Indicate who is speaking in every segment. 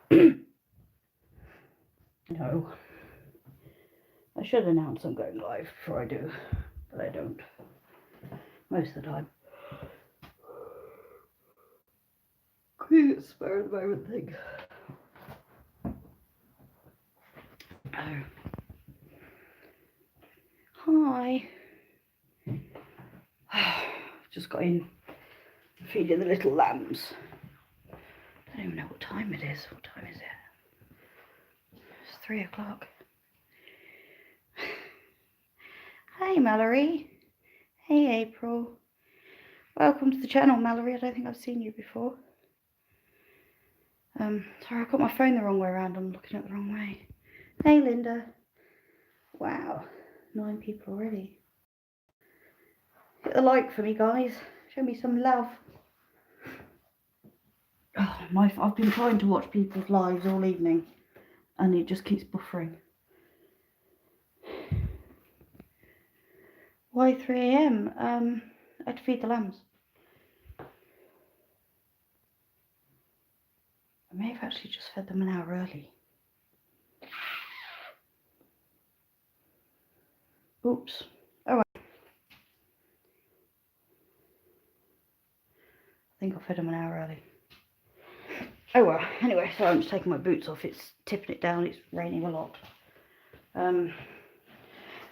Speaker 1: No. I should announce I'm going live before I do, but I don't. Most of the time. Queen spare at the moment thing. Oh. Hi. Just got in feeding the little lambs. I don't even know what time it is. What time is it? It's 3 o'clock. Hey Mallory. Hey April. Welcome to the channel, Mallory. I don't think I've seen you before. Sorry, I've got my phone the wrong way around. I'm looking at it the wrong way. Hey Linda. Wow, 9 people already. Hit the like for me, guys. Show me some love. Oh, I've been trying to watch people's lives all evening, and it just keeps buffering. Why 3 AM? I had to feed the lambs. I may have actually just fed them an hour early. Oops. Oh well. I think I fed them an hour early. Oh well. Anyway, so I'm just taking my boots off. It's tipping it down. It's raining a lot.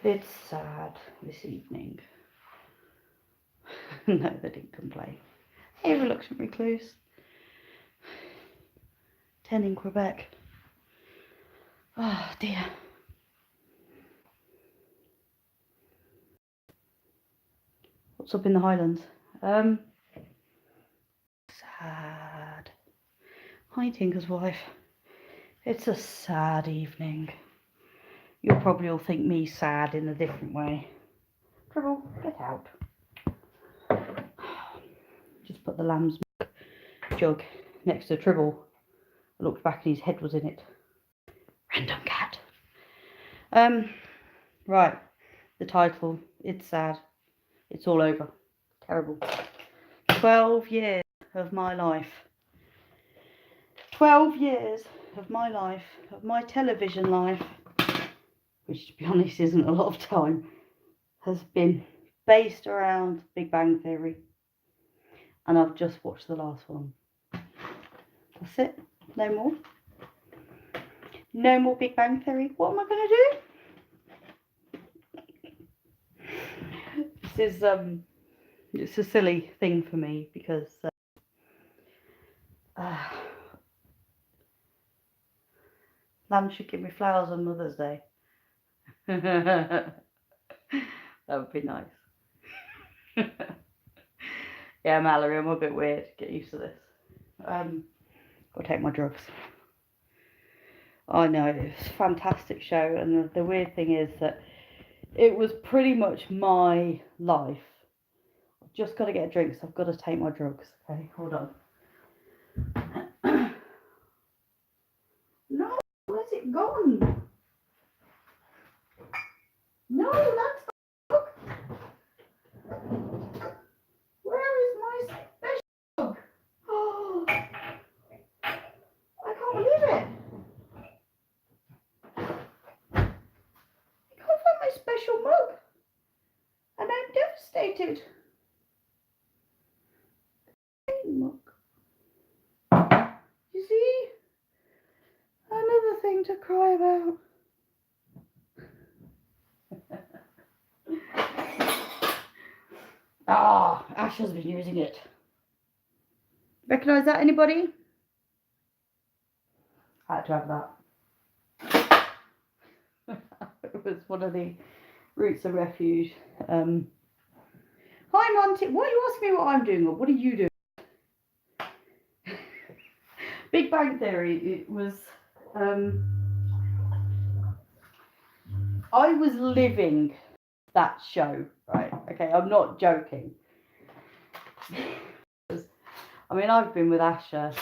Speaker 1: It's sad this evening. No, they didn't complain. Hey, reluctant recluse. 10 in Quebec. Oh dear. What's up in the Highlands? Sad. Hi, Tinker's wife. It's a sad evening. You'll probably all think me sad in a different way. Tribble, get out. Just put the lamb's milk jug next to Tribble. I looked back and his head was in it. Random cat. Right. The title. It's sad. It's all over. Terrible. 12 years of my life. 12 years of my life, of my television life, which to be honest isn't a lot of time, has been based around Big Bang Theory. And I've just watched the last one. That's it. No more. No more Big Bang Theory. What am I going to do? This is it's a silly thing for me because Lamb should give me flowers on Mother's Day. That would be nice. Yeah, Mallory, I'm a bit weird. Get used to this. Gotta take my drugs. I know, it's a fantastic show, and the weird thing is that it was pretty much my life. I've just got to get a drink, so I've got to take my drugs. Okay, hold on. No, where's it gone? No, that's not. Where is my special mug? Oh, I can't believe it. I can't find my special mug. And I'm devastated. Mug. You see? Another thing to cry about. Ah, Ash has been using it. Recognise that, anybody? I had to have that. It was one of the roots of refuge. Hi, Monty. Why are you asking me what I'm doing? Or what are you doing? Big Bang Theory. It was. I was living that show, right? Okay, I'm not joking. I mean, I've been with Asher.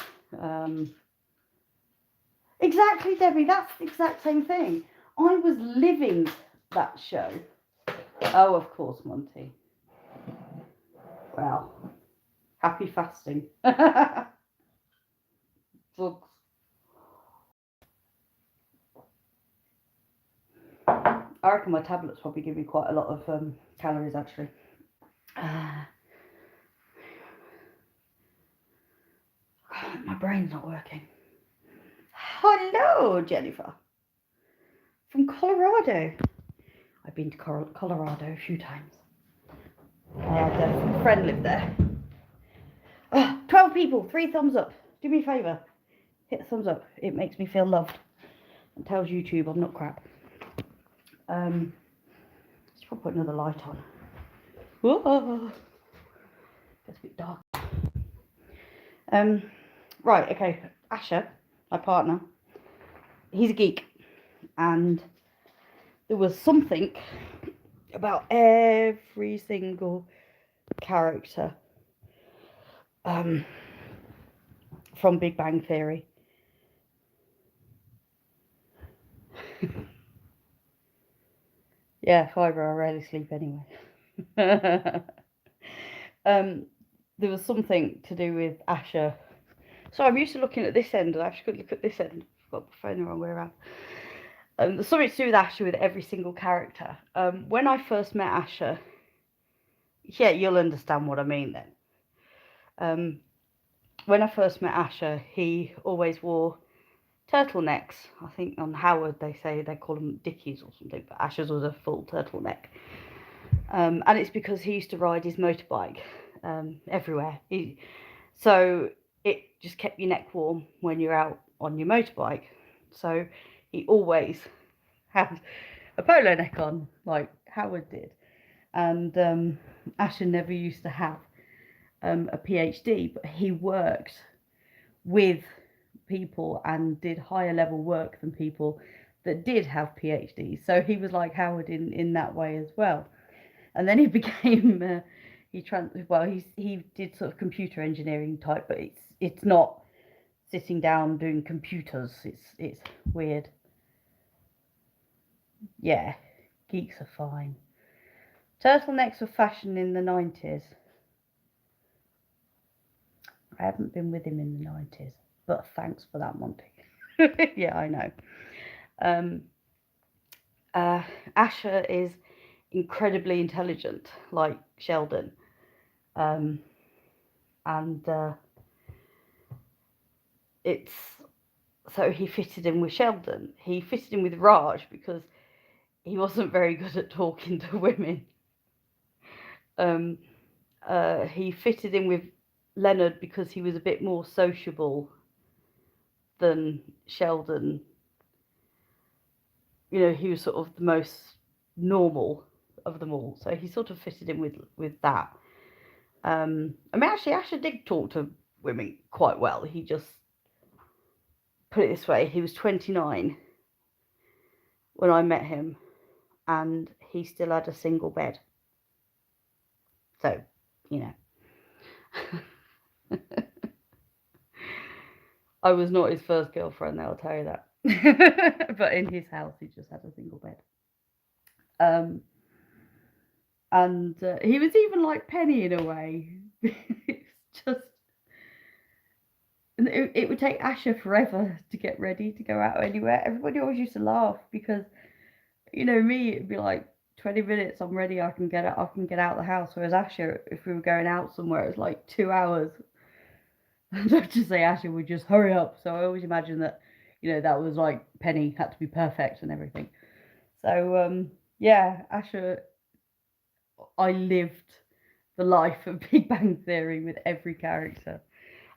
Speaker 1: Exactly, Debbie. That's the exact same thing. I was living that show. Oh, of course, Monty. Well, happy fasting. Drugs. reckon my tablets probably give me quite a lot of calories actually. My brain's not working. Hello, Jennifer. From Colorado. I've been to Colorado a few times. I had a friend live there. 12 people, 3 thumbs up. Do me a favour. Hit the thumbs up. It makes me feel loved. And tells YouTube I'm not crap. Let's probably put another light on. Whoa. Gets a bit dark. Right, okay. Asher, my partner, he's a geek. And there was something about every single character from Big Bang Theory. Yeah, fibre, I rarely sleep anyway. There was something to do with Asher. So I'm used to looking at this end, and I actually could look at this end. I've got my phone the wrong way around. There's something to do with Asher with every single character. When I first met Asher, yeah, you'll understand what I mean then. When I first met Asher, he always wore turtlenecks. I think on Howard they call them dickies or something, but Asher's was a full turtleneck. And it's because he used to ride his motorbike everywhere. So it just kept your neck warm when you're out on your motorbike. So he always had a polo neck on, like Howard did. And Asher never used to have a PhD, but he worked with people and did higher level work than people that did have PhDs. So he was like Howard in that way as well. And then he became he did sort of computer engineering type, but it's not sitting down doing computers. It's weird. Yeah, geeks are fine. Turtlenecks were fashion in the 90s. I haven't been with him in the 90s, but thanks for that, Monty. Yeah, I know. Asher is incredibly intelligent, like Sheldon. It's so he fitted in with Sheldon. He fitted in with Raj because he wasn't very good at talking to women. He fitted in with Leonard because he was a bit more sociable than Sheldon. You know, he was sort of the most normal of them all, so he sort of fitted in with that. I mean, actually, Asher did talk to women quite well. He just, put it this way, he was 29 when I met him, and he still had a single bed. So, you know. I was not his first girlfriend, I'll tell you that. But in his house, he just had a single bed. And he was even like Penny in a way. It's just, it would take Asher forever to get ready to go out anywhere. Everybody always used to laugh because, you know, me, it'd be like 20 minutes, I'm ready, I can get out of the house. Whereas Asher, if we were going out somewhere, it was like 2 hours. I'd have to say Asher would just hurry up. So I always imagine that, you know, that was like Penny had to be perfect and everything. So yeah, Asher, I lived the life of Big Bang Theory with every character.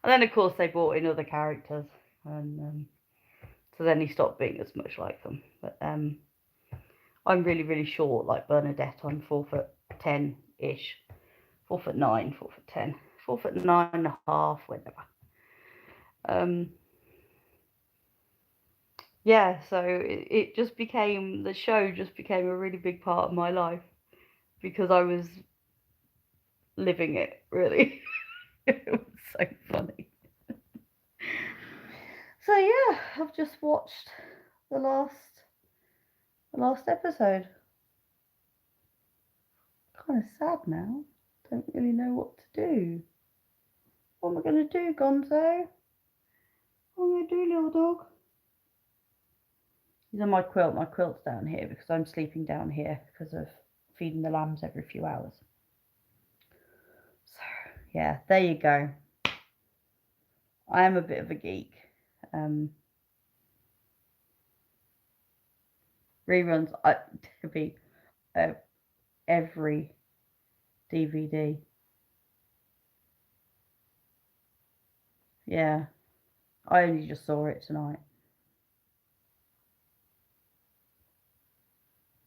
Speaker 1: And then of course they brought in other characters, and so then he stopped being as much like them. But I'm really, really short, like Bernadette. I'm 4'10"-ish, 4'9", 4'10", 4'9.5", whatever. Yeah, so it just became, the show just became a really big part of my life because I was living it, really. It was so funny. So yeah, I've just watched the last episode. Kind of sad now. Don't really know what to do. What am I going to do, Gonzo? What am I going to do, little dog? These are my quilt. My quilt's down here because I'm sleeping down here because of feeding the lambs every few hours. So, yeah, there you go. I am a bit of a geek. Reruns, to be every DVD. Yeah, I only just saw it tonight.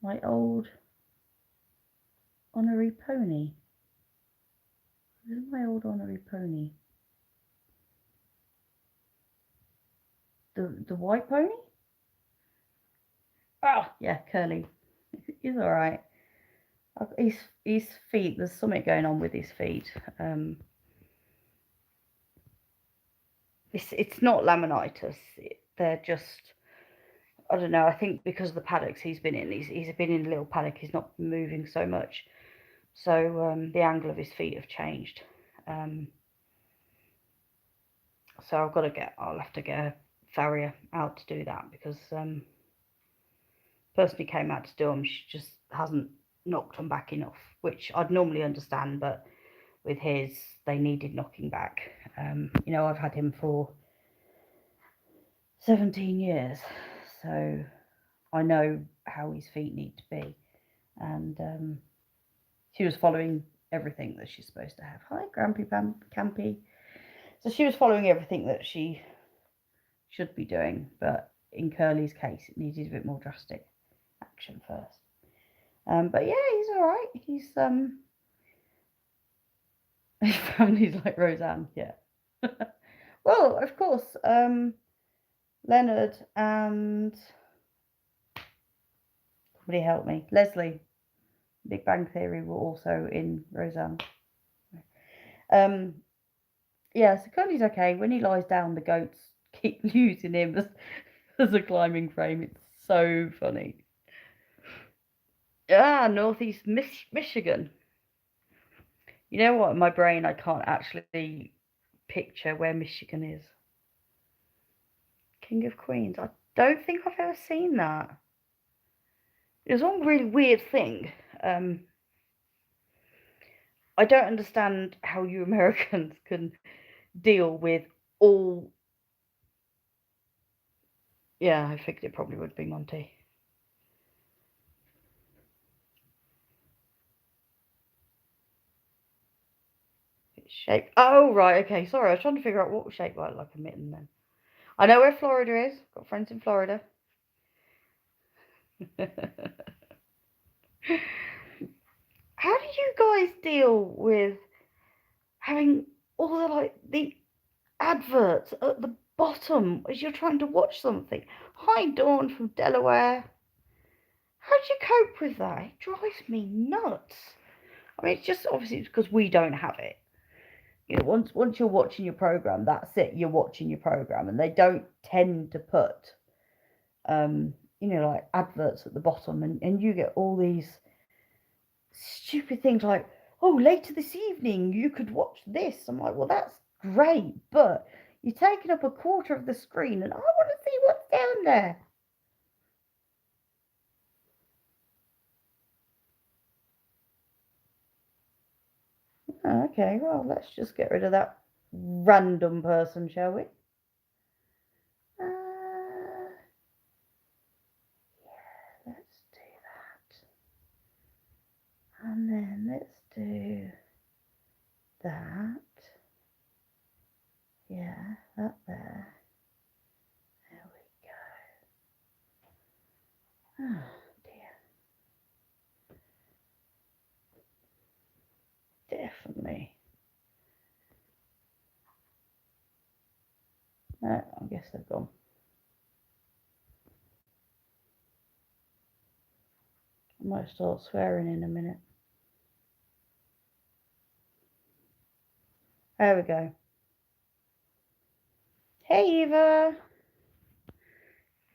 Speaker 1: My old honorary pony. Where's my old honorary pony? The white pony? Oh, yeah, Curly. He's alright. His feet, there's something going on with his feet. It's not laminitis. They're just, I don't know. I think because of the paddocks he's been in, he's been in a little paddock. He's not moving so much, so the angle of his feet have changed. So I'll have to get a farrier out to do that because person who came out to do them, she just hasn't knocked them back enough, which I'd normally understand, but with his, they needed knocking back. You know, I've had him for 17 years, so I know how his feet need to be. And she was following everything that she's supposed to have. Hi, Grampy Campy. So she was following everything that she should be doing, but in Curly's case, it needed a bit more drastic action first. But yeah, he's all right. He's his family's like Roseanne, yeah. Well, of course, Leonard and somebody help me, Leslie, Big Bang Theory, were also in Roseanne. Yeah, so Curly's okay. When he lies down, the goats keep using him as a climbing frame. It's so funny. Northeast Michigan. You know what? In my brain, I can't actually picture where Michigan is. King of Queens. I don't think I've ever seen that. There's one really weird thing. I don't understand how you Americans can deal with all. Yeah, I figured it probably would be Monty. It's shaped. Oh, right, okay. Sorry, I was trying to figure out what was shaped like a mitten then. I know where Florida is. Got friends in Florida. How do you guys deal with having all the adverts at the bottom as you're trying to watch something? Hi, Dawn from Delaware. How do you cope with that? It drives me nuts. I mean, it's just obviously because we don't have it. You know, once you're watching your program, that's it. You're watching your program, and they don't tend to put, like adverts at the bottom, and you get all these stupid things like, oh, later this evening you could watch this. I'm like, well, that's great, but you're taking up a quarter of the screen, and I want to see what's down there. Okay, well, let's just get rid of that random person, shall we? Yeah, let's do that. And then let's do that. Yeah, that there. There we go. Oh dear. Definitely. No, I guess they've gone. I might start swearing in a minute. There we go. Hey, Eva.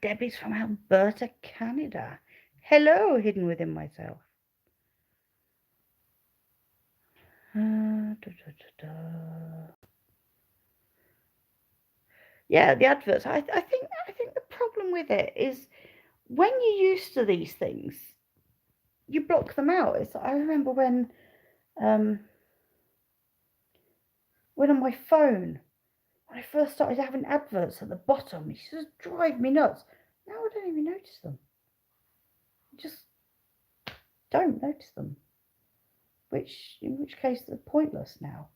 Speaker 1: Debbie's from Alberta, Canada. Hello, hidden within myself. Yeah, the adverts. I think the problem with it is when you're used to these things, you block them out. I remember when on my phone, when I first started having adverts at the bottom, it used to drive me nuts. Now I don't even notice them. I just don't notice them. In which case they're pointless now.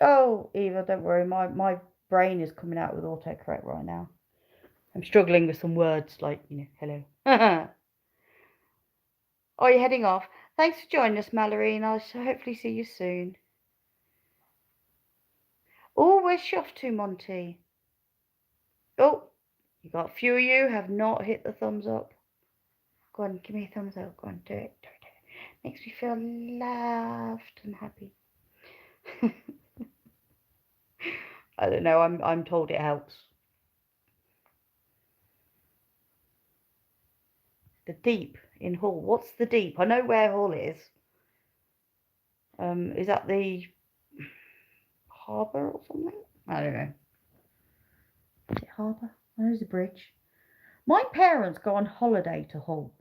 Speaker 1: Oh, Eva, don't worry. My brain is coming out with autocorrect right now. I'm struggling with some words like, hello. Oh, you're heading off. Thanks for joining us, Mallory, and I shall hopefully see you soon. Oh, where's she off to, Monty? Oh, you got a few of you have not hit the thumbs up. Go on, give me a thumbs up. Go on, do it. Makes me feel loved and happy. I don't know. I'm told it helps. The Deep in Hull. What's the Deep? I know where Hull is. Is that the harbour or something? I don't know. Is it harbour? Oh, there's a bridge. My parents go on holiday to Hull.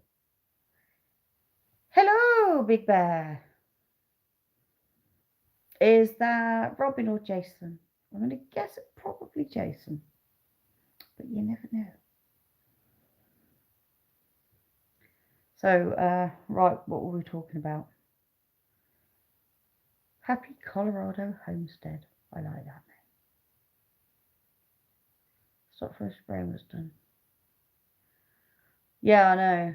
Speaker 1: Hello, Big Bear. Is that Robin or Jason? I'm going to guess it's probably Jason. But you never know. So, right, what were we talking about? Happy Colorado Homestead. I like that name. Stop first spraying was done. Yeah, I know.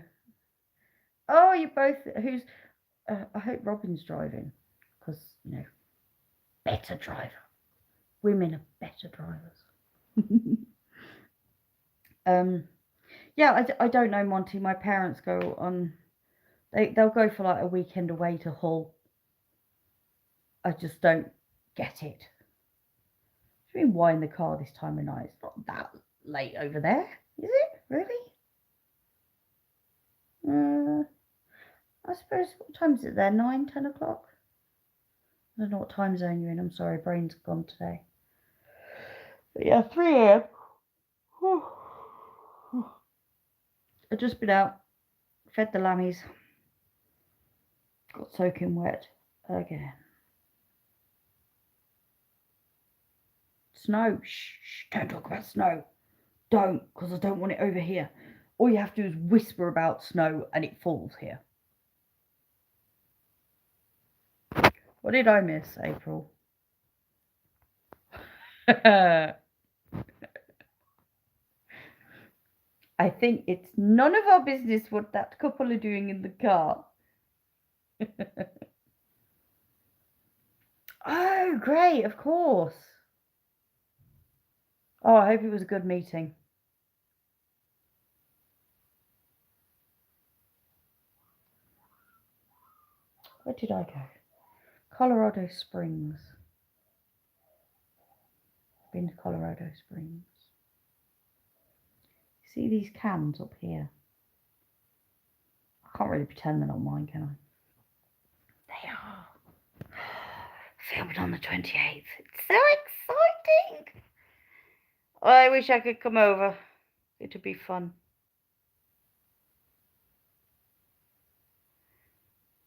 Speaker 1: Oh, you both. I hope Robin's driving, because better driver. Women are better drivers. Yeah, I don't know, Monty. My parents go on. They'll go for like a weekend away to Hull. I just don't get it. I mean, why in the car this time of night? It's not that late over there, is it? Really? I suppose, what time is it there? 9, 10 o'clock? I don't know what time zone you're in. I'm sorry, brain's gone today. But yeah, 3 a.m. I've just been out, fed the lammies. Got soaking wet again. Snow. Shh, don't talk about snow. Don't, because I don't want it over here. All you have to do is whisper about snow and it falls here. What did I miss, April? I think it's none of our business what that couple are doing in the car. Oh, great, of course. Oh, I hope it was a good meeting. Where did I go? Colorado Springs. Been to Colorado Springs. See these cans up here? I can't really pretend they're not mine, can I? They are. Filmed on the 28th. It's so exciting. I wish I could come over. It would be fun.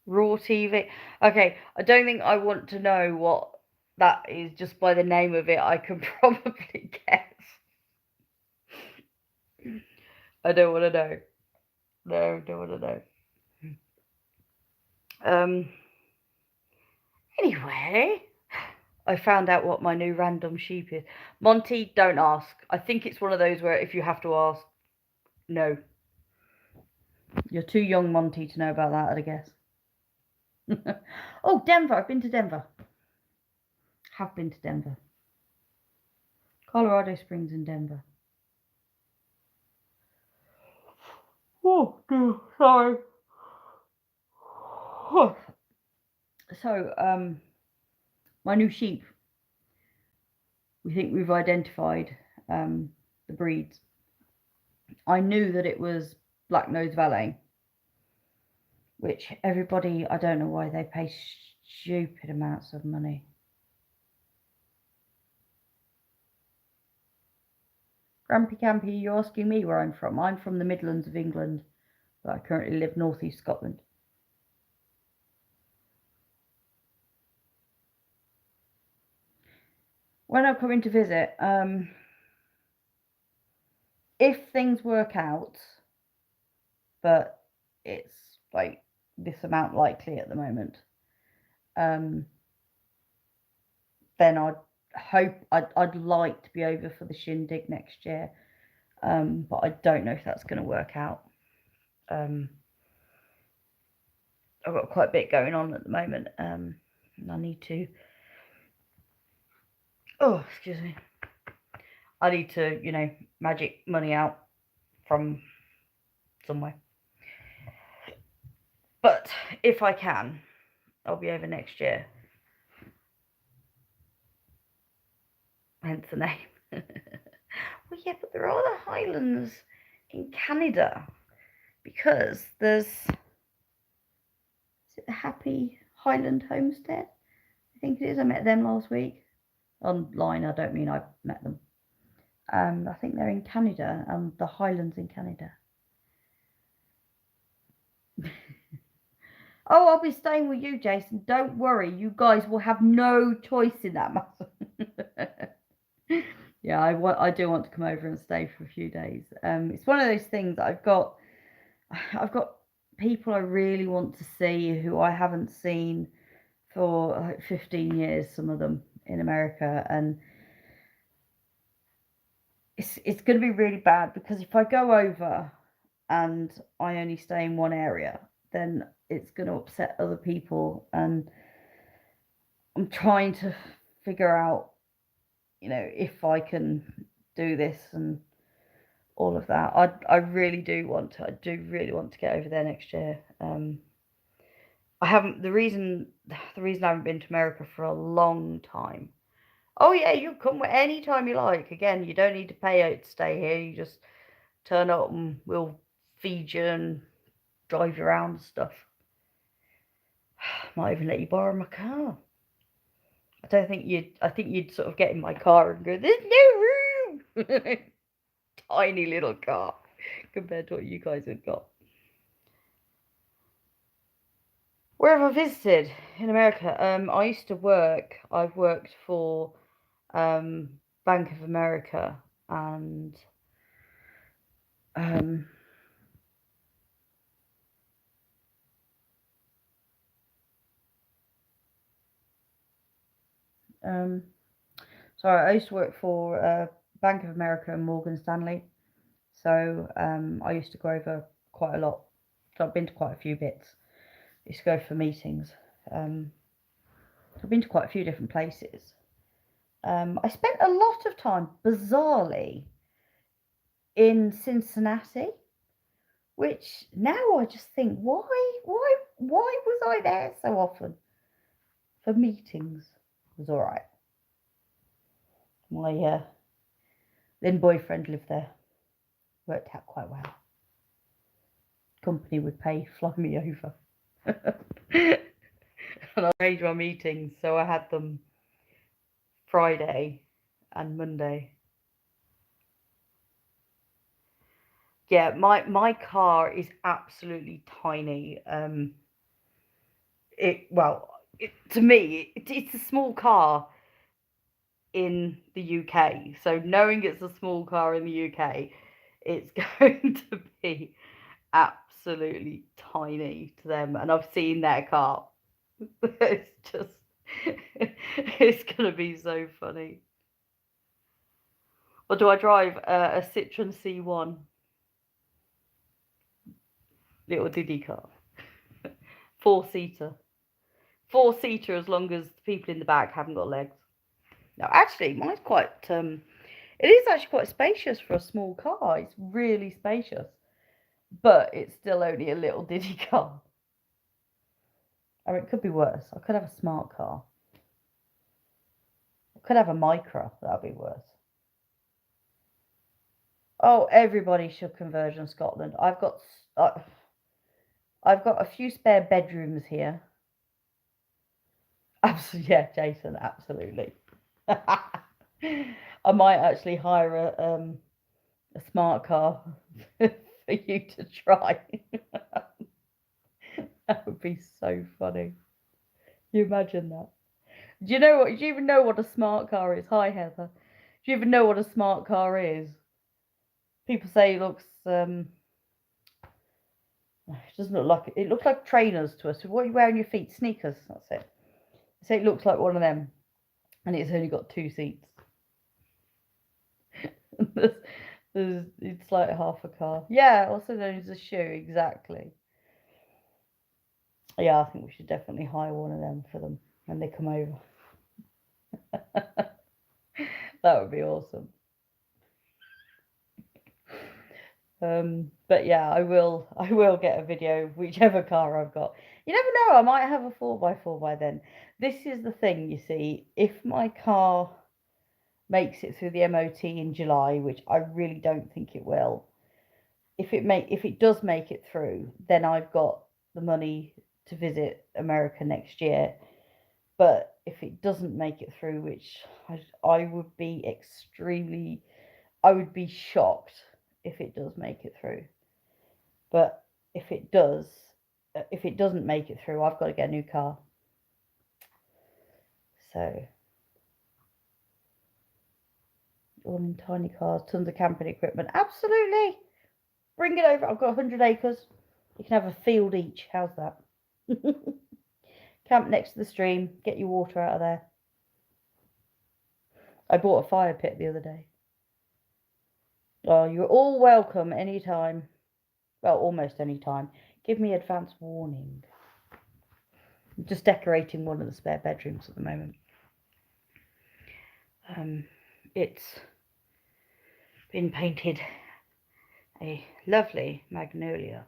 Speaker 1: Raw TV. Okay, I don't think I want to know what that is just by the name of it. I can probably guess. I don't want to know. No, don't want to know. Anyway, I found out what my new random sheep is. Monty, don't ask. I think it's one of those where if you have to ask, no. You're too young, Monty, to know about that, I guess. Oh, Denver. I've been to Denver. Have been to Denver. Colorado Springs and Denver. Oh, sorry. So, my new sheep. We think we've identified the breeds. I knew that it was Black Nose Valet, which everybody, I don't know why they pay stupid amounts of money. Grampy Campy, you're asking me where I'm from. I'm from the Midlands of England, but I currently live North East Scotland. When I'm coming to visit, if things work out, but it's like this amount likely at the moment, then I'd like to be over for the shindig next year, but I don't know if that's going to work out. I've got quite a bit going on at the moment, and I need to. Oh, excuse me. I need to, magic money out from somewhere. But if I can, I'll be over next year. Hence the name. Well, yeah, but there are the Highlands in Canada, because there's, is it the Happy Highland Homestead? I think it is. I met them last week. Online, I don't mean I've met them. I think they're in Canada, and the Highlands in Canada. Oh, I'll be staying with you, Jason. Don't worry. You guys will have no choice in that matter. Yeah, I do want to come over and stay for a few days. It's one of those things that I've got people I really want to see who I haven't seen for like 15 years, some of them in America, and it's going to be really bad, because if I go over and I only stay in one area, then it's going to upset other people, and I'm trying to figure out, if I can do this and all of that. I really do want to. I do really want to get over there next year. I haven't. The reason I haven't been to America for a long time. Oh yeah, you come anytime you like. Again, you don't need to pay out to stay here. You just turn up and we'll feed you and drive you around and stuff. Might even let you borrow my car. I think you'd sort of get in my car and go, "There's no room." Tiny little car compared to what you guys have got. Where have I visited in America? I've worked for Bank of America, and sorry, I used to work for Bank of America and Morgan Stanley. So I used to go over quite a lot. So I've been to quite a few bits. I used to go for meetings. I've been to quite a few different places. I spent a lot of time, bizarrely, in Cincinnati, which now I just think, why was I there so often? For meetings. It was all right. My then boyfriend lived there. Worked out quite well. Company would fly me over. And I arranged my meetings, so I had them Friday and Monday. Yeah, my car is absolutely tiny. To me, it's a small car in the UK. So knowing it's a small car in the UK, it's going to be absolutely tiny to them. And I've seen their car. It's just, it's going to be so funny. Or do I drive a Citroen C1? Little Diddy car. Four-seater. Four-seater as long as the people in the back haven't got legs. No, actually, mine's quite, it is actually quite spacious for a small car. It's really spacious. But it's still only a little Diddy car. I mean, it could be worse. I could have a smart car. I could have a Micra. That'd be worse. Oh, everybody should conversion Scotland. I've got a few spare bedrooms here. Absolutely, yeah, Jason, absolutely. I might actually hire a smart car for you to try. That would be so funny. You imagine that? Do you know what? Do you even know what a smart car is? Hi, Heather. Do you even know what a smart car is? People say it looks. It doesn't look like it. Looks like trainers to us. What you wear on your feet? Sneakers. That's it. So it looks like one of them, and it's only got 2 seats. It's like half a car. Yeah, also known as a shoe. Exactly. Yeah, I think we should definitely hire one of them for them when they come over. That would be awesome. But yeah, I will get a video of whichever car I've got. You never know, I might have a 4x4 by then. This is the thing, you see, if my car makes it through the MOT in July, which I really don't think it will, if it does make it through, then I've got the money to visit America next year. But if it doesn't make it through, which I would be shocked if it does make it through. But if it doesn't make it through, I've got to get a new car. So, all in tiny cars, tons of camping equipment. Absolutely. Bring it over. I've got 100 acres. You can have a field each. How's that? Camp next to the stream. Get your water out of there. I bought a fire pit the other day. Oh, you're all welcome anytime. Well, almost any time. Give me advance warning. I'm just decorating one of the spare bedrooms at the moment. It's been painted a lovely magnolia.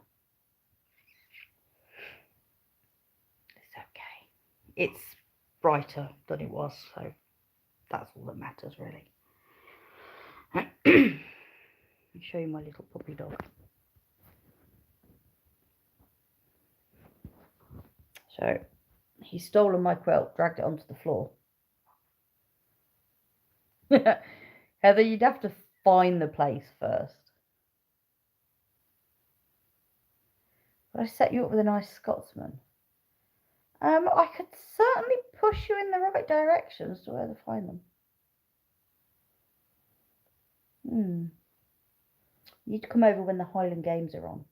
Speaker 1: It's okay. It's brighter than it was, so that's all that matters, really. Let me show you my little puppy dog. So, he's stolen my quilt, dragged it onto the floor. Heather, you'd have to find the place first. But I set you up with a nice Scotsman. I could certainly push you in the right direction as to where to find them. You need to come over when the Highland Games are on.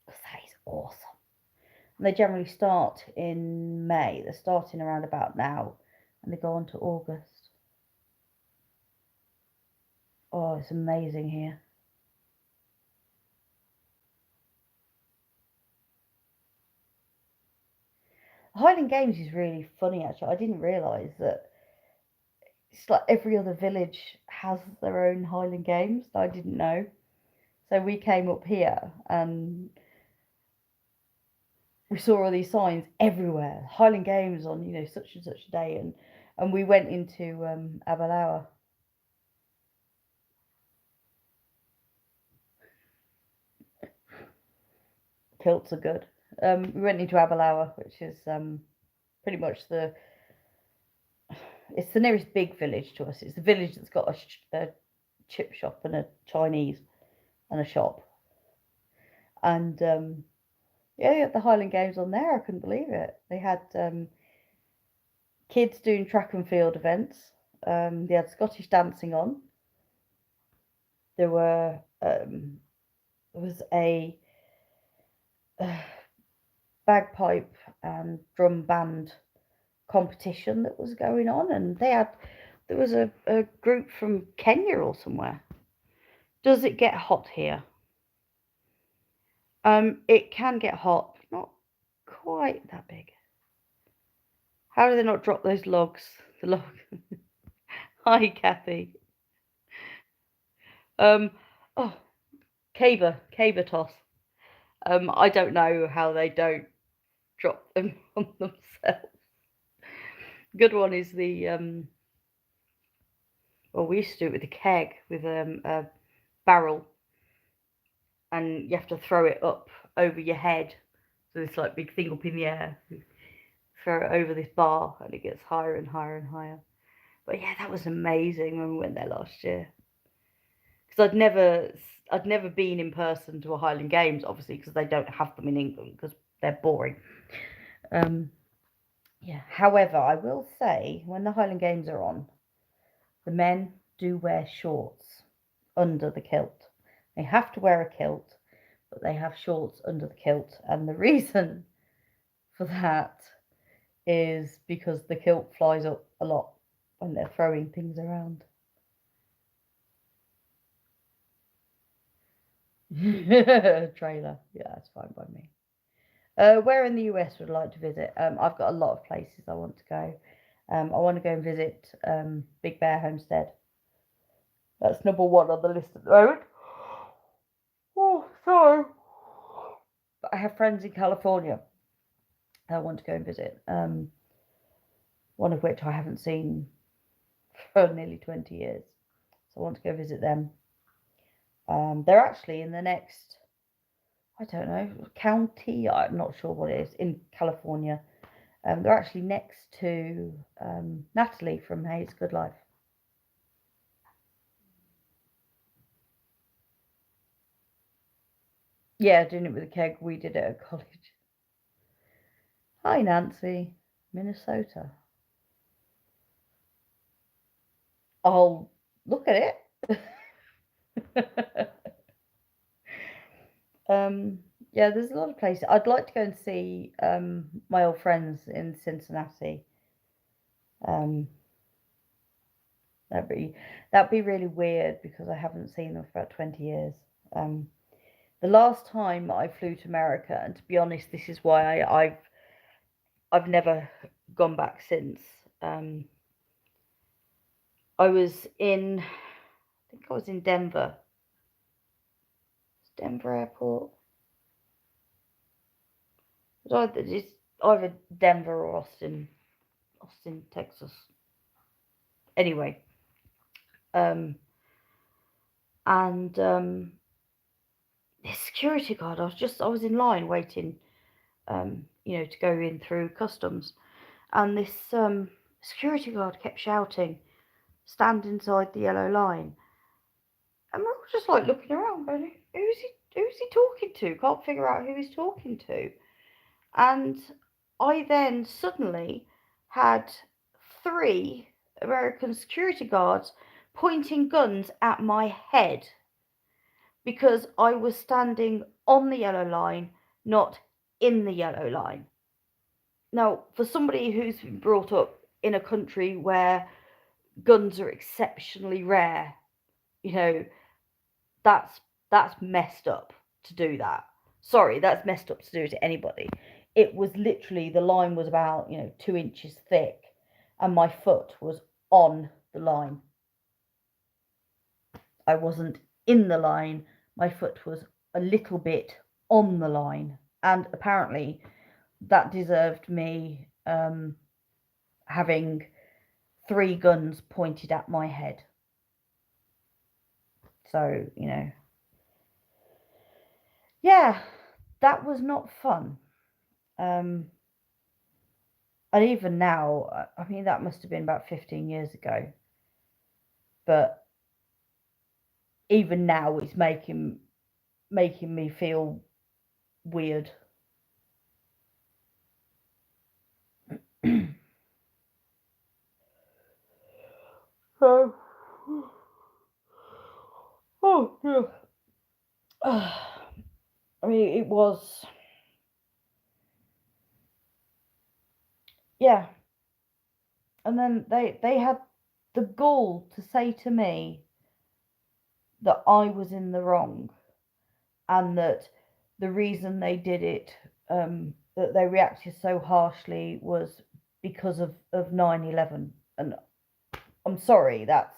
Speaker 1: Because that is awesome. And they generally start in May. They're starting around about now. And they go on to August. Oh, it's amazing here. Highland Games is really funny, actually. I didn't realise that it's like every other village has their own Highland Games. I didn't know. So we came up here and we saw all these signs everywhere. Highland Games on, such and such a day. And we went into Aberlour. Kilts are good. We went into Aberlour, which is pretty much it's the nearest big village to us. It's the village that's got a chip shop and a Chinese and a shop. And yeah, the Highland Games on there. I couldn't believe it. They had kids doing track and field events. They had Scottish dancing on. There was a bagpipe and drum band competition that was going on, and there was a group from Kenya or somewhere. Does it get hot here? It can get hot, not quite that big. How do they not drop those logs? The log. Hi, Kathy. Oh, caber toss. I don't know how they don't drop them on themselves. Good one is the well, we used to do it with a keg with a barrel, and you have to throw it up over your head. So this like big thing up in the air. Throw it over this bar, and it gets higher and higher and higher. But yeah, that was amazing when we went there last year. because I'd never been in person to a Highland Games, obviously, because they don't have them in England because they're boring. Yeah. However, I will say when the Highland Games are on, the men do wear shorts under the kilt. They have to wear a kilt, but they have shorts under the kilt, and the reason for that is because the kilt flies up a lot when they're throwing things around. Trailer, yeah, that's fine by me. Where in the US would I like to visit? I've got a lot of places I want to go. I want to go and visit Big Bear Homestead. That's number one on the list at the moment. Oh, sorry. But I have friends in California I want to go and visit. One of which I haven't seen for nearly 20 years. So I want to go visit them. They're actually in the next, I don't know, county, I'm not sure what it is, in California. They're actually next to Natalie from Hayes Good Life. Yeah, doing it with a keg. We did it at college. Hi, Nancy. Minnesota. I'll look at it. Yeah, there's a lot of places. I'd like to go and see my old friends in Cincinnati. That'd be really weird because I haven't seen them for about 20 years. The last time I flew to America, and to be honest, this is why I've never gone back since. I think I was in Denver. Denver Airport. It's either Denver or Austin, Texas. Anyway, and this security guard, I was in line waiting, to go in through customs, and this security guard kept shouting, "Stand inside the yellow line," and we were just like looking around, going, "Who's he talking to? Can't figure out who he's talking to." And I then suddenly had 3 American security guards pointing guns at my head because I was standing on the yellow line, not in the yellow line. Now, for somebody who's been brought up in a country where guns are exceptionally rare, that's messed up to do that. Sorry, that's messed up to do to anybody. It was literally, the line was about 2 inches thick, and my foot was on the line. I wasn't in the line. My foot was a little bit on the line, and apparently that deserved me having 3 guns pointed at my head. So, yeah, that was not fun. And even now, I mean, that must have been about 15 years ago. But even now, it's making me feel weird. So, oh yeah. I mean, it was, yeah. And then they had the gall to say to me that I was in the wrong, and that the reason they did it, that they reacted so harshly, was because of 9/11. And I'm sorry, that's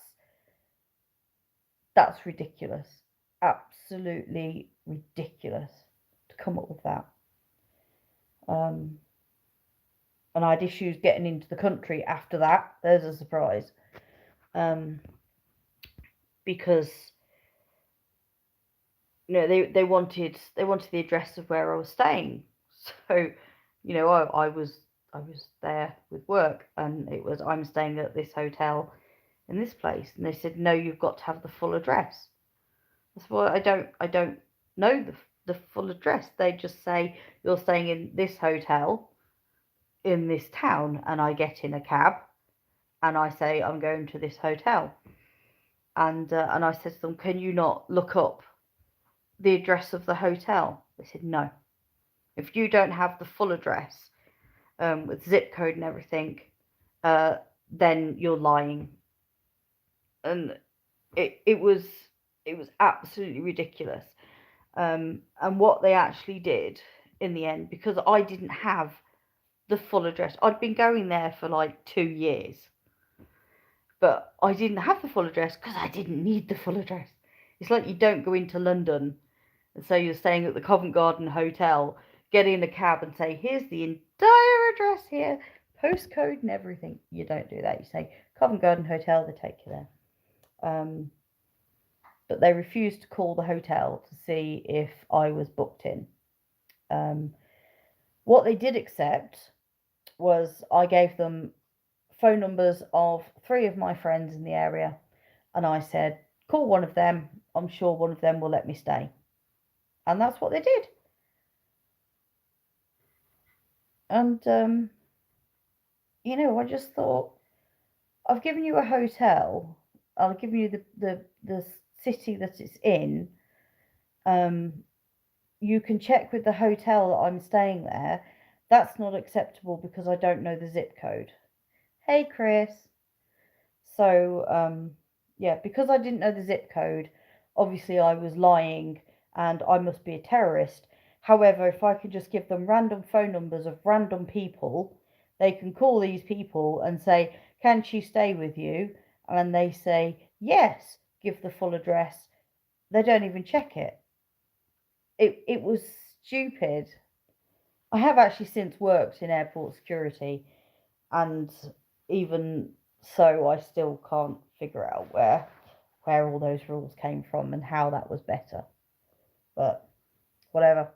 Speaker 1: ridiculous. Absolutely ridiculous to come up with that. And I had issues getting into the country after that. There's a surprise. Because they wanted the address of where I was staying. So, I was there with work, and it was, I'm staying at this hotel in this place, and they said, no, you've got to have the full address. That's why I don't know the full address. They just say you're staying in this hotel in this town, and I get in a cab and I say I'm going to this hotel, and I said to them, can you not look up the address of the hotel? They said no. If you don't have the full address, with zip code and everything, uh, then you're lying. And it was absolutely ridiculous. And what they actually did in the end, because I didn't have the full address, I'd been going there for like 2 years, but I didn't have the full address because I didn't need the full address. It's like you don't go into London and say you're staying at the Covent Garden Hotel, get in a cab and say, here's the entire address here, postcode and everything. You don't do that. You say Covent Garden Hotel, they take you there. But they refused to call the hotel to see if I was booked in. What they did accept was I gave them phone numbers of 3 of my friends in the area, and I said, call one of them, I'm sure one of them will let me stay. And that's what they did. And I just thought, I've given you a hotel, I've given you the city that it's in. You can check with the hotel that I'm staying there. That's not acceptable because I don't know the zip code. Hey, Chris. So, yeah, because I didn't know the zip code, obviously I was lying and I must be a terrorist. However, if I could just give them random phone numbers of random people, they can call these people and say, can she stay with you? And they say, yes, give the full address. They don't even check it. It was stupid. I have actually since worked in airport security, and even so, I still can't figure out where all those rules came from and how that was better. But whatever.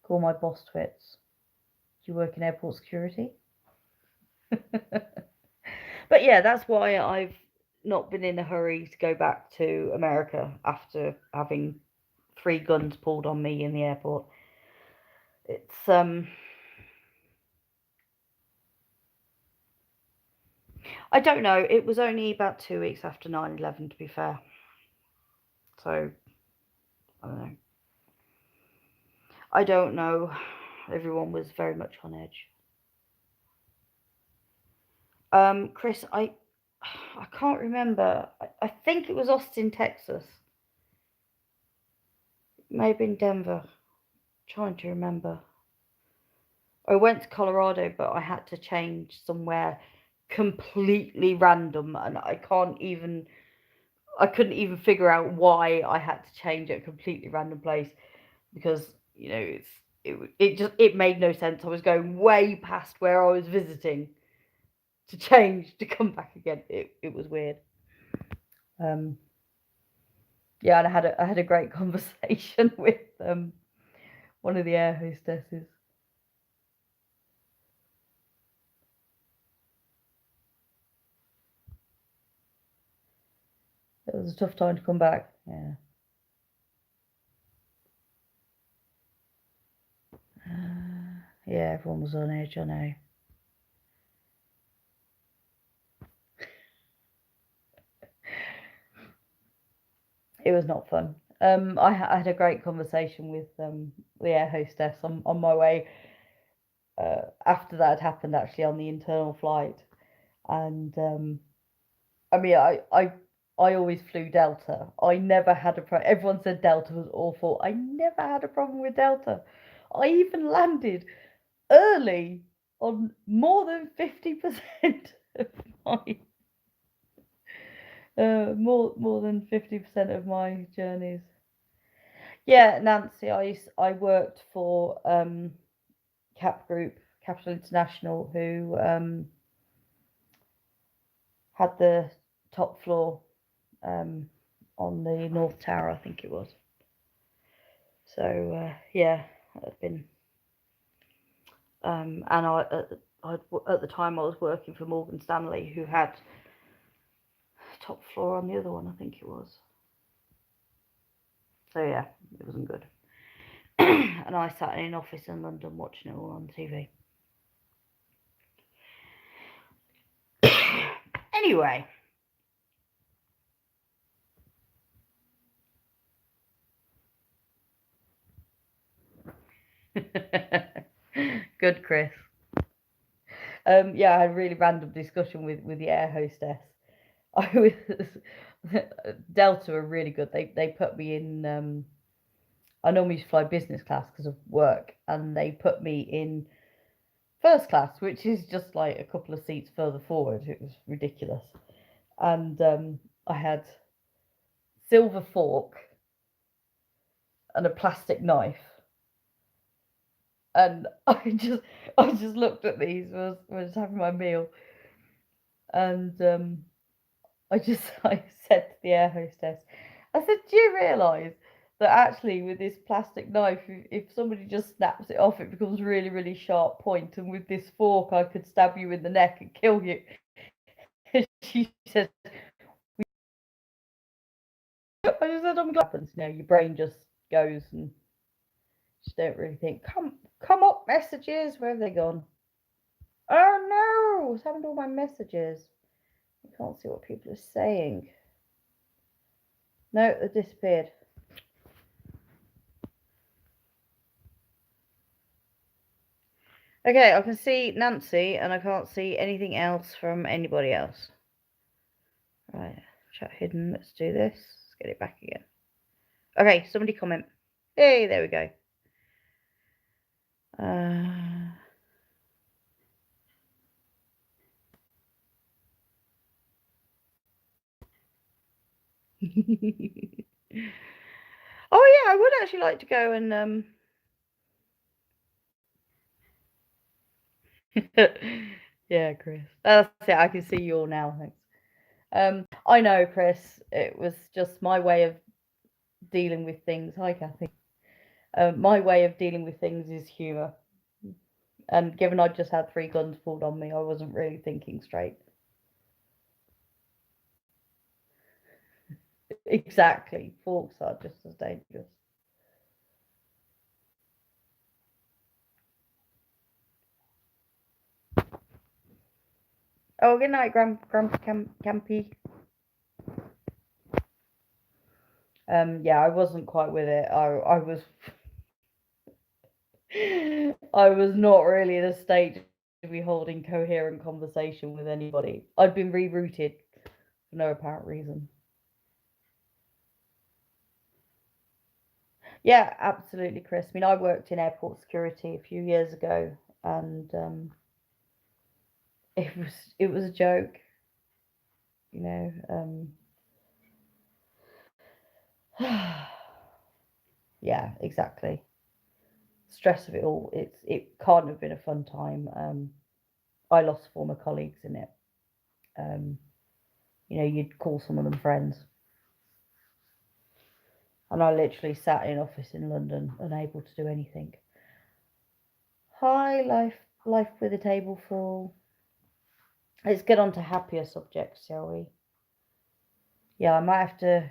Speaker 1: Call my boss twits. Do you work in airport security? But yeah, that's why I've not been in a hurry to go back to America after having 3 guns pulled on me in the airport. It's I don't know. It was only about 2 weeks after 9/11, to be fair. So I don't know. I don't know. Everyone was very much on edge. Chris, I can't remember. I think it was Austin, Texas. Maybe in Denver. Trying to remember. I went to Colorado, but I had to change somewhere completely random, and I couldn't even figure out why I had to change a completely random place, because it made no sense. I was going way past where I was visiting to change to come back again. It was weird. Yeah, and I had a great conversation with one of the air hostesses. It was a tough time to come back. Yeah. Yeah, everyone was on edge, I know. It was not fun. I had a great conversation with the air hostess on my way after that had happened, actually, on the internal flight. And I mean, I always flew Delta. I never had a problem. Everyone said Delta was awful. I never had a problem with Delta. I even landed early on more than 50% of my more than 50% of my journeys. Yeah, Nancy, I worked for CAP Group, Capital International, who had the top floor on the North Tower, I think it was. So yeah, I've been and I at the time I was working for Morgan Stanley, who had top floor on the other one, I think it was. So yeah, it wasn't good. And I sat in an office in London watching it all on TV. Anyway. Good, Chris. Yeah, I had a really random discussion with the air hostess. I was Delta are really good. They put me in. I normally fly business class because of work, and they put me in first class, which is just like a couple of seats further forward. It was ridiculous, and I had silver fork and a plastic knife, and I just looked at these was having my meal, and I said to the air hostess, I said, do you realise that actually with this plastic knife, if somebody just snaps it off, it becomes really, really sharp point, and with this fork, I could stab you in the neck and kill you. She said, I just said, I'm glad. You know, your brain just goes and just don't really think. Come up, messages. Where have they gone? Oh no! What's happened to all my messages? I can't see what people are saying. No, they disappeared. Okay, I can see Nancy and I can't see anything else from anybody else. Right, chat hidden. Let's do this. Let's get it back again. Okay, somebody comment. Hey, there we go. Oh yeah, I would actually like to go and yeah, Chris. That's it. I can see you all now. Thanks. I know, Chris. It was just my way of dealing with things. Hi, Kathy. My way of dealing with things is humour. And given I just had 3 guns pulled on me, I wasn't really thinking straight. Exactly. Forks are just as dangerous. Oh, good night, Campy. Yeah, I wasn't quite with it. I was I was not really in a state to be holding coherent conversation with anybody. I'd been rerouted for no apparent reason. Yeah, absolutely, Chris. I mean, I worked in airport security a few years ago, and it was a joke, you know. Yeah, exactly. Stress of it all. It can't have been a fun time. I lost former colleagues in it. You know, you'd call some of them friends. And I literally sat in an office in London, unable to do anything. Hi, life with a table full. Let's get on to happier subjects, shall we? Yeah, I might have to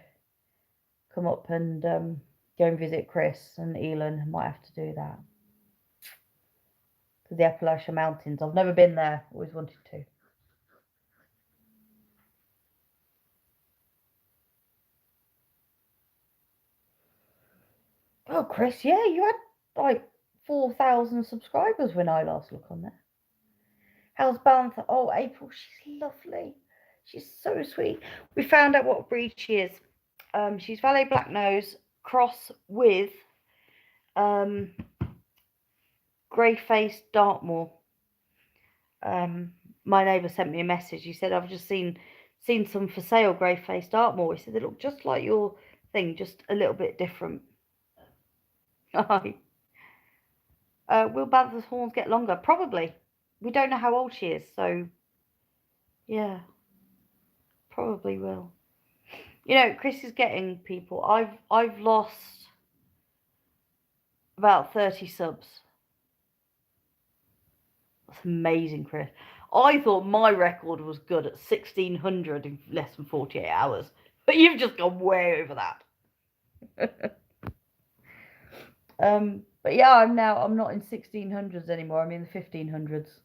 Speaker 1: come up and go and visit Chris and Elon. I might have to do that. To the Appalachian Mountains. I've never been there, always wanted to. Oh, Chris, yeah, you had like 4,000 subscribers when I last looked on there. How's Bantha? Oh, April, she's lovely. She's so sweet. We found out what breed she is. She's Valais Black Nose cross with grey-faced Dartmoor. My neighbour sent me a message. He said, I've just seen some for sale grey-faced Dartmoor. He said, they look just like your thing, just a little bit different. Hi. Will Bantha's horns get longer? Probably. We don't know how old she is, so yeah, probably will. You know, Chris is getting people. I've lost about 30 subs. That's amazing, Chris. I thought my record was good at 1600 in less than 48 hours, but you've just gone way over that. But yeah, I'm not in 1600s anymore. I'm in the 1500s.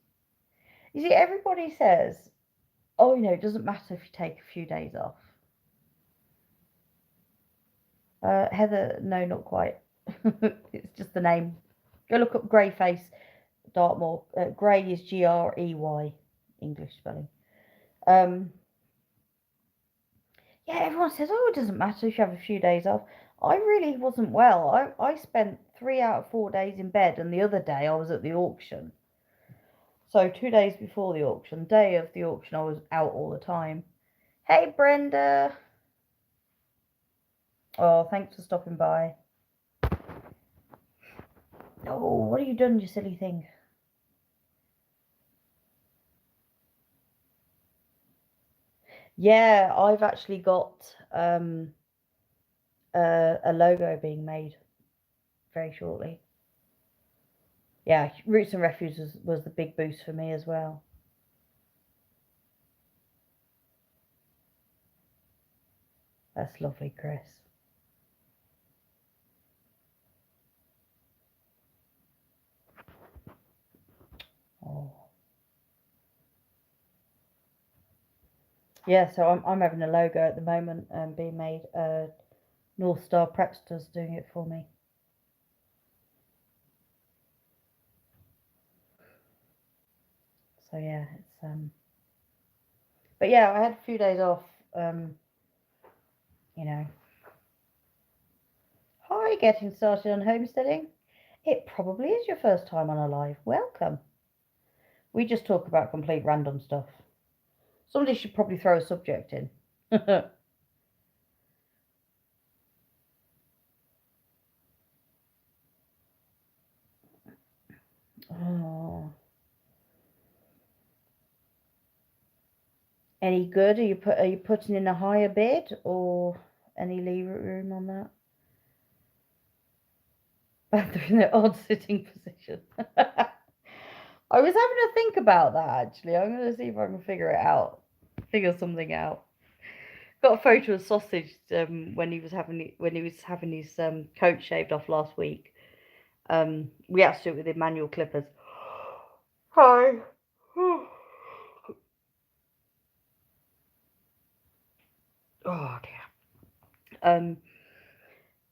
Speaker 1: You see, everybody says, oh, it doesn't matter if you take a few days off. Heather, no, not quite. It's just the name. Go look up Greyface Dartmoor. Grey is Grey, English spelling. Yeah, everyone says, oh, it doesn't matter if you have a few days off. I really wasn't well. I spent 3 out of 4 days in bed, and the other day I was at the auction. So 2 days before the auction, day of the auction, I was out all the time. Hey, Brenda. Oh, thanks for stopping by. Oh, what have you done, you silly thing? Yeah, I've actually got a logo being made very shortly. Yeah, Roots and Refuge was the big boost for me as well. That's lovely, Chris. Oh. Yeah, so I'm having a logo at the moment being made. North Star Prepster's doing it for me. So yeah, it's but yeah, I had a few days off. Hi, getting started on homesteading. It probably is your first time on a live. Welcome. We just talk about complete random stuff. Somebody should probably throw a subject in. Oh. Any good? Are you putting in a higher bid or any lever room on that? They're in the odd sitting position. I was having to think about that actually. I'm going to see if I can figure something out. Got a photo of Sausage when he was having his coat shaved off last week. We had to do it with the manual clippers. Hi. Oh dear.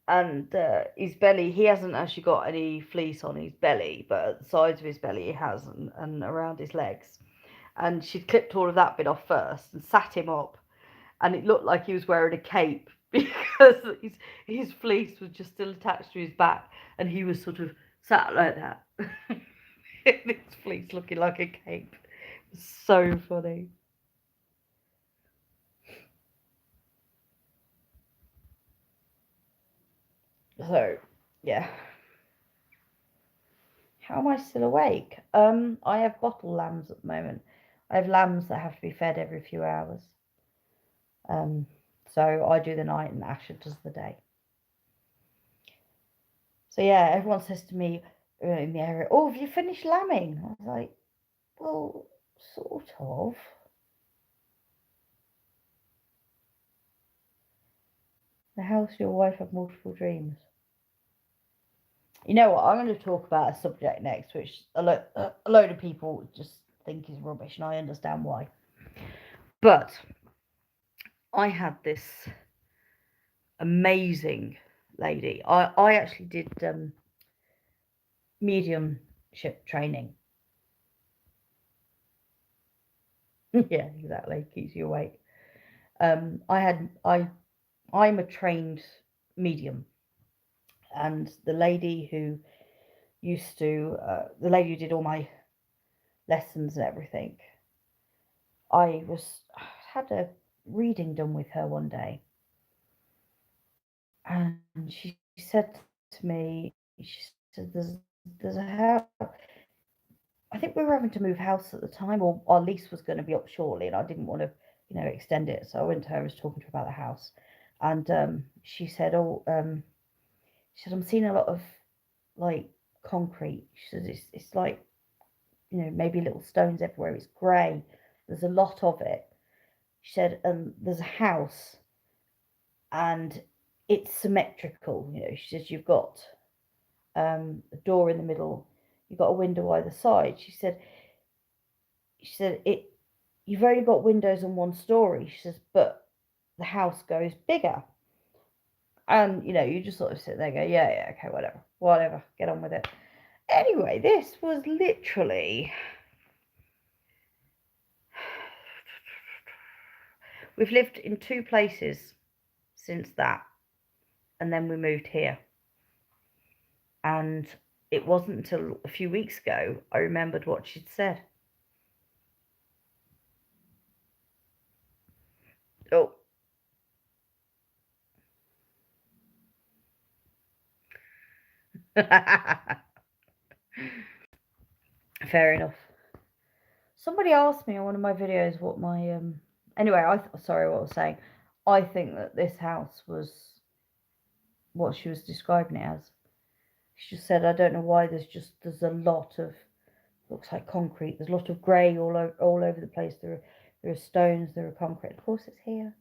Speaker 1: And his belly, he hasn't actually got any fleece on his belly, but at the sides of his belly he has, and around his legs. And she'd clipped all of that bit off first and sat him up, and it looked like he was wearing a cape because his fleece was just still attached to his back, and he was sort of sat like that. His fleece looking like a cape. So funny. So, yeah. How am I still awake? I have bottle lambs at the moment. I have lambs that have to be fed every few hours. So I do the night and Asher does the day. So yeah, everyone says to me in the area, "Oh, have you finished lambing?" I was like, "Well, sort of." The house your wife have multiple dreams. You know what? I'm going to talk about a subject next, which a load of people just think is rubbish, and I understand why. But I had this amazing lady. I actually did mediumship training. Yeah, exactly. Keeps you awake. I'm a trained medium, and the lady who the lady who did all my lessons and everything, I had a reading done with her one day, and she said to me, she said, "There's a house." I think we were having to move house at the time, or our lease was going to be up shortly, and I didn't want to, extend it. So I went to her, I was talking to her about the house, and she said, "Oh, she said I'm seeing a lot of like concrete." She said it's like maybe little stones everywhere. It's grey. There's a lot of it. She said, there's a house and it's symmetrical. She says you've got a door in the middle, you've got a window either side. She said you've only got windows on one story. She says, but the house goes bigger. And, you just sort of sit there and go, yeah, okay, whatever, get on with it. Anyway, this was literally... We've lived in 2 places since that. And then we moved here. And it wasn't until a few weeks ago I remembered what she'd said. Oh. Fair enough. Somebody asked me on one of my videos what my anyway, sorry, what I was saying. I think that this house was what she was describing it as. She just said, I don't know why, there's a lot of, looks like concrete, there's a lot of grey all over the place. There are stones, there are concrete. Of course it's here.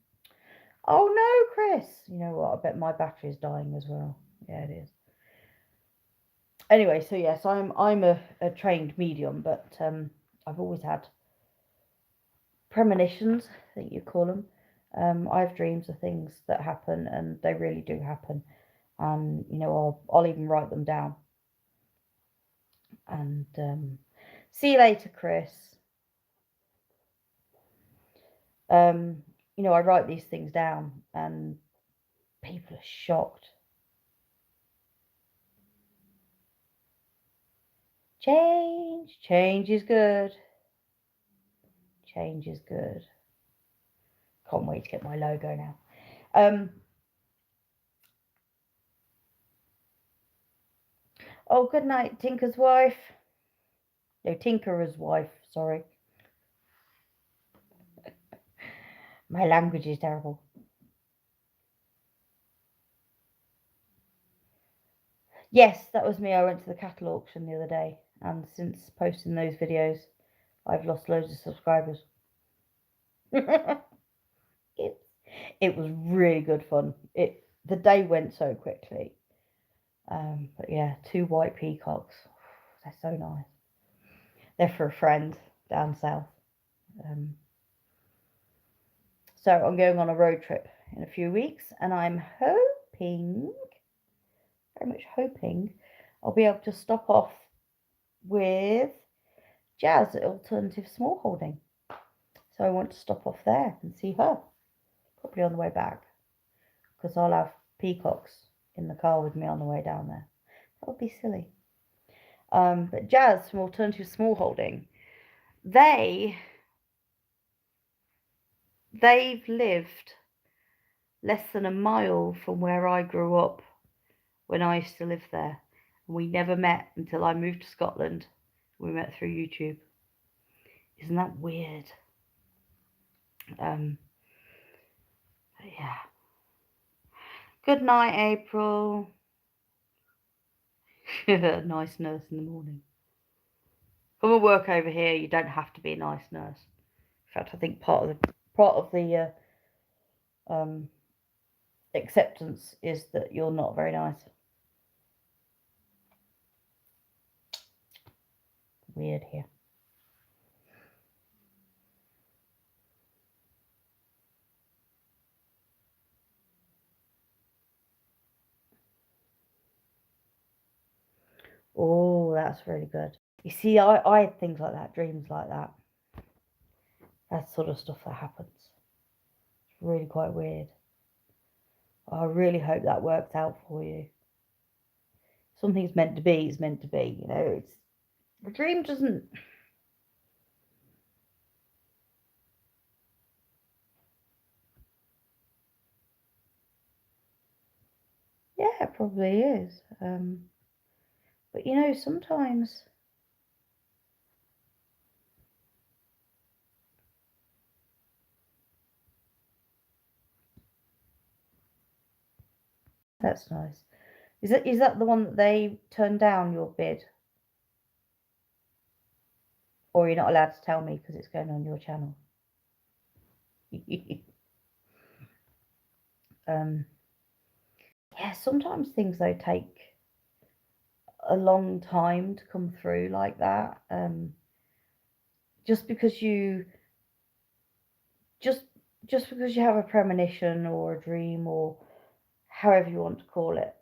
Speaker 1: Oh no, Chris. You know what, I bet my battery's dying as well. Yeah, it is. Anyway, so yes, I'm a trained medium, but I've always had premonitions, I think you call them. I have dreams of things that happen, and they really do happen. And I'll even write them down. And see you later, Chris. I write these things down, and people are shocked. Change is good. Change is good. Can't wait to get my logo now. Oh, good night, Tinker's wife. No, Tinker's wife, sorry. My language is terrible. Yes, that was me. I went to the cattle auction the other day, and since posting those videos, I've lost loads of subscribers. It was really good fun. The day went so quickly. But yeah, 2 white peacocks. They're so nice. They're for a friend down south. So I'm going on a road trip in a few weeks, and I'm hoping, very much hoping, I'll be able to stop off with Jazz at Alternative Smallholding. So I want to stop off there and see her, probably on the way back, because I'll have peacocks in the car with me on the way down there. That would be silly. But Jazz from Alternative Smallholding, they've lived less than a mile from where I grew up when I used to live there. And we never met until I moved to Scotland. We met through YouTube. Isn't that weird? Yeah. Good night, April. Nice nurse in the morning. Come and work over here. You don't have to be a nice nurse. In fact, I think part of the acceptance is that you're not very nice. Weird here. Oh, that's really good. You see, I had things like that, dreams like that. That sort of stuff that happens. It's really quite weird. I really hope that works out for you. Something's meant to be is meant to be, it's the dream doesn't. Yeah, it probably is. But sometimes that's nice. Is that the one that they turned down, your bid? Or you're not allowed to tell me because it's going on your channel. Yeah, sometimes things though take a long time to come through like that. Just because you have a premonition or a dream or however you want to call it,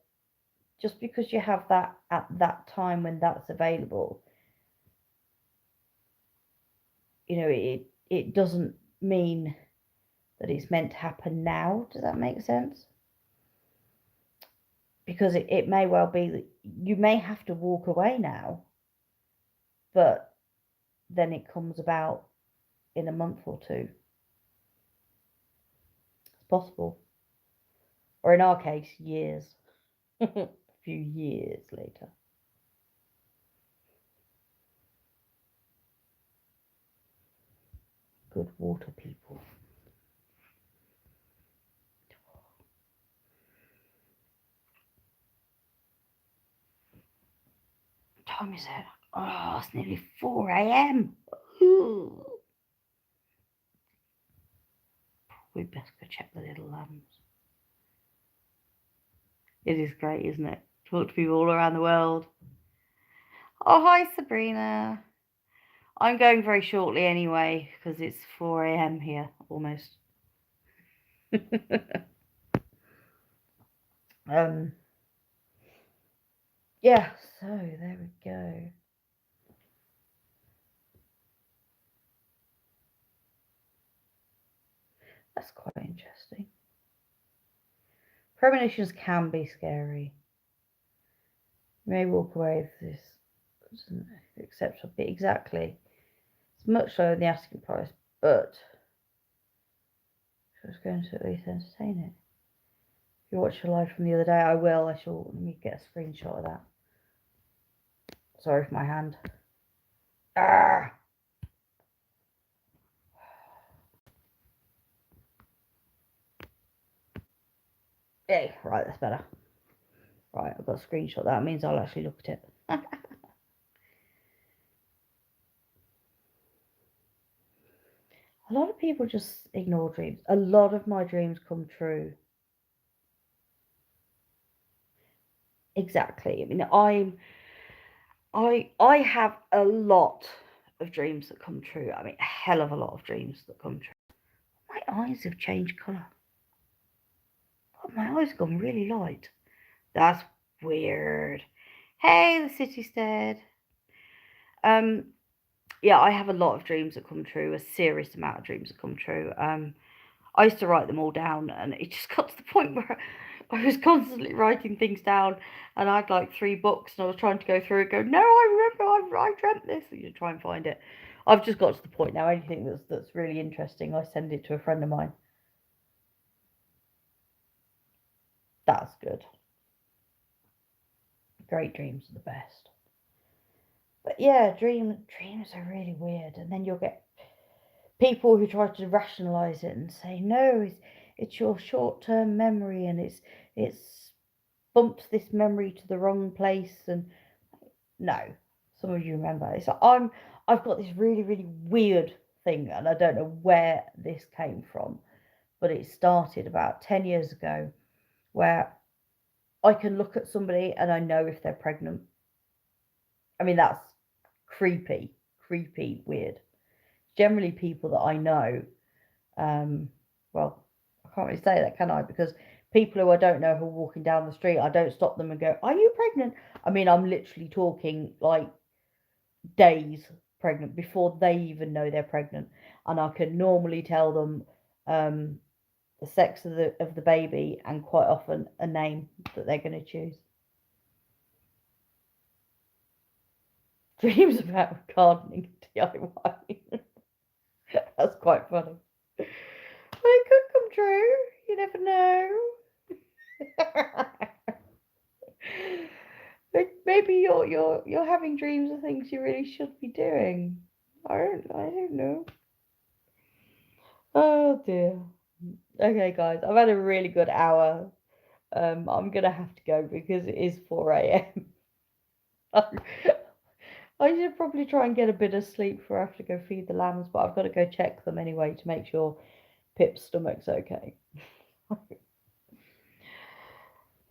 Speaker 1: just because you have that at that time when that's available, it doesn't mean that it's meant to happen now. Does that make sense? Because it may well be that you may have to walk away now, but then it comes about in a month or two. It's possible. Or in our case, years. A few years later. Good water people. What time is it? Oh, it's nearly 4 a.m. We best go check the little lambs. It is great, isn't it? Talk to people all around the world. Oh, hi, Sabrina. I'm going very shortly anyway, because it's 4 a.m. here, almost. Yeah, so there we go. That's quite interesting. Premonitions can be scary. You may walk away with this acceptable bit. Exactly. It's much lower than the asking price, but I was going to at least entertain it. If you watched your live from the other day, I will. I shall. Let me get a screenshot of that. Sorry for my hand. Ah! Hey, right, that's better. Right, I've got a screenshot. That means I'll actually look at it. A lot of people just ignore dreams. A lot of my dreams come true. Exactly. I mean, I have a lot of dreams that come true. I mean, a hell of a lot of dreams that come true. My eyes have changed colour. God, my eyes have gone really light. That's weird. Hey, the city's dead. Yeah, I have a lot of dreams that come true. A serious amount of dreams that come true. I used to write them all down, and it just got to the point where I was constantly writing things down, and I had like 3 books, and I was trying to go through and go, no, I remember I dreamt this. And you try and find it. I've just got to the point now. Anything that's really interesting, I send it to a friend of mine. That's good. Great dreams are the best. But yeah, dreams are really weird, and then you'll get people who try to rationalize it and say, no, it's your short-term memory, and it's bumped this memory to the wrong place. And no, some of you remember. It's like I've got this really, really weird thing, and I don't know where this came from, but it started about 10 years ago, where I can look at somebody and I know if they're pregnant. I mean, that's creepy, weird. Generally, people that I know, well, I can't really say that, can I? Because people who I don't know who are walking down the street, I don't stop them and go, are you pregnant? I mean, I'm literally talking like days pregnant before they even know they're pregnant. And I can normally tell them the sex of the baby, and quite often a name that they're going to choose. Dreams about gardening DIY. That's quite funny. But it could come true. You never know. Maybe you're having dreams of things you really should be doing. I don't know. Oh dear. Okay, guys, I've had a really good hour. I'm gonna have to go because it is 4 a.m. I should probably try and get a bit of sleep before I have to go feed the lambs, but I've got to go check them anyway to make sure Pip's stomach's okay.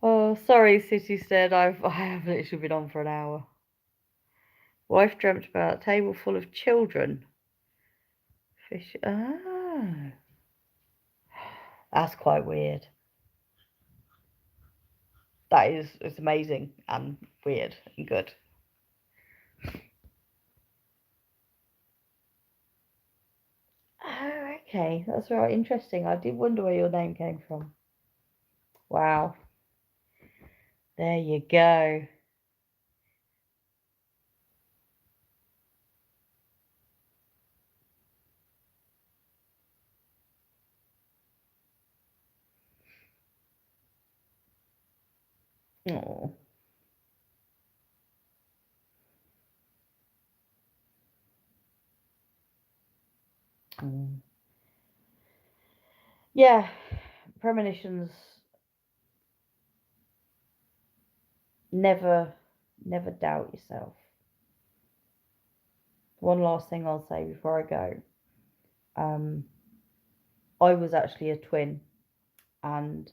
Speaker 1: Oh, sorry, Citystead. I have literally been on for an hour. Wife dreamt about a table full of children. Fish. Ah, that's quite weird. That is, it's amazing and weird and good. Oh, okay, that's right. Interesting. I did wonder where your name came from. Wow. There you go. Oh. Mm. Yeah, premonitions never doubt yourself. One last thing I'll say before I go. I was actually a twin and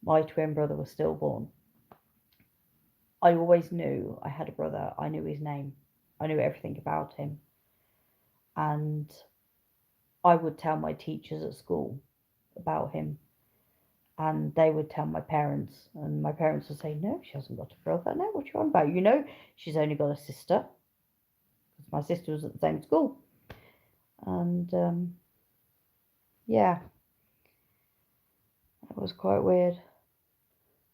Speaker 1: my twin brother was stillborn. I always knew I had a brother. I knew his name. I knew everything about him. And I would tell my teachers at school about him. And they would tell my parents. And my parents would say, no, she hasn't got a brother. No, what you on about? You know, she's only got a sister. Because my sister was at the same school. And yeah, it was quite weird.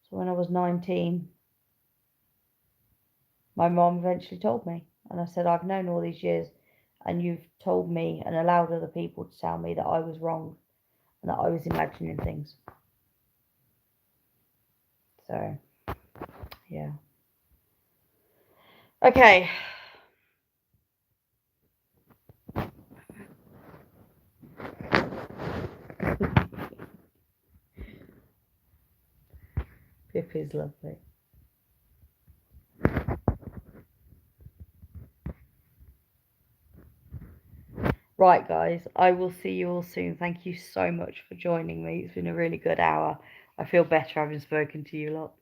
Speaker 1: So when I was 19, my mom eventually told me. And I said, I've known all these years, and you've told me and allowed other people to tell me that I was wrong and that I was imagining things. So, yeah. Okay. Pip is lovely. Right, guys, I will see you all soon. Thank you so much for joining me. It's been a really good hour. I feel better having spoken to you lot.